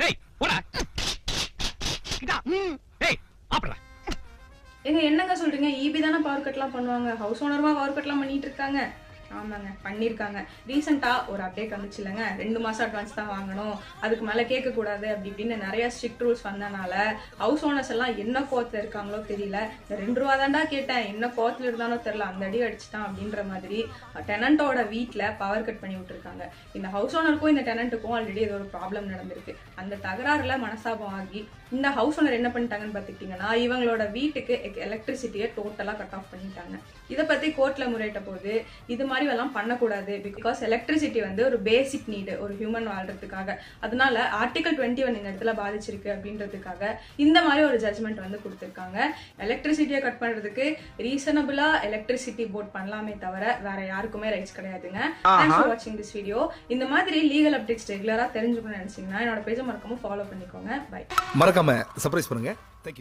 ஏய் போடா கிட்டா ஏய் ஆப்ரா என்னங்க சொல்றீங்க? ஈபி தானே பவர் கட்லாம் பண்ணுவாங்க, ஹவுஸ் ஓனருமா பவர் கட்லாம் பண்ணிட்டு இருக்காங்க? ஆமாங்க, பண்ணியிருக்காங்க. ரீசெண்டாக ஒரு அப்டேட் வந்துச்சு இல்லைங்க, 2 மாதம் அட்வான்ஸ் தான் வாங்கணும், அதுக்கு மேலே கேட்கக்கூடாது அப்படி இப்படின்னு நிறைய ஸ்ட்ரிக்ட் ரூல்ஸ் வந்தனால ஹவுஸ் ஓனர்ஸ் எல்லாம் என்ன கோவத்தில் இருக்காங்களோ தெரியல. இந்த 2 ரூபா தாண்டா கேட்டேன், என்ன கோவத்தில் இருந்தானோ தெரியல, அந்த அடி அடிச்சுட்டான் அப்படின்ற மாதிரி டெனண்டோட வீட்டில் பவர் கட் பண்ணி விட்டுருக்காங்க. இந்த ஹவுஸ் ஓனருக்கும் இந்த டெனண்ட்டுக்கும் ஆல்ரெடி ஏதோ ஒரு ப்ராப்ளம் நடந்திருக்கு. அந்த தகராறுல மனசாபம் ஆகி இந்த ஹவுஸ் ஓனர் என்ன பண்ணிட்டாங்கன்னு பார்த்துக்கிட்டிங்கன்னா, இவங்களோட வீட்டுக்கு எலக்ட்ரிசிட்டியை டோட்டலாக கட் ஆஃப் பண்ணிட்டாங்க. இதை பற்றி கோர்ட்டில் முறையிட்ட போது இது மாதிரி எல்லாம் பண்ணக்கூடாது, பிகாஸ் எலக்ட்ரிசிட்டி வந்து ஒரு பேசிக் நீடு ஒரு ஹியூமன் வாழ்றதுக்காக, அதனால ஆர்டிகல் 21 இந்த இடத்துல பாதிச்சிருக்கு அப்படின்றதுக்காக இந்த மாதிரி ஒரு ஜட்ஜ்மெண்ட் வந்து கொடுத்துருக்காங்க. எலக்ட்ரிசிட்டியை கட் பண்ணுறதுக்கு ரீசனபிளா எலக்ட்ரிசிட்டி போர்ட் பண்ணலாமே தவிர வேற யாருக்குமே ரைட்ஸ் கிடையாதுங்க. தேங்க்ஸ் ஃபார் வாட்சிங் திஸ் வீடியோ. இந்த மாதிரி லீகல் அப்டேட்ஸ் ரெகுலராக தெரிஞ்சுக்கணும்னு நினைச்சீங்கன்னா என்னோட பேஜை மறக்காம ஃபாலோ பண்ணிக்கோங்க. பை. மறக்காம சர்ப்ரைஸ் பண்ணுங்க. தேங்க்யூ.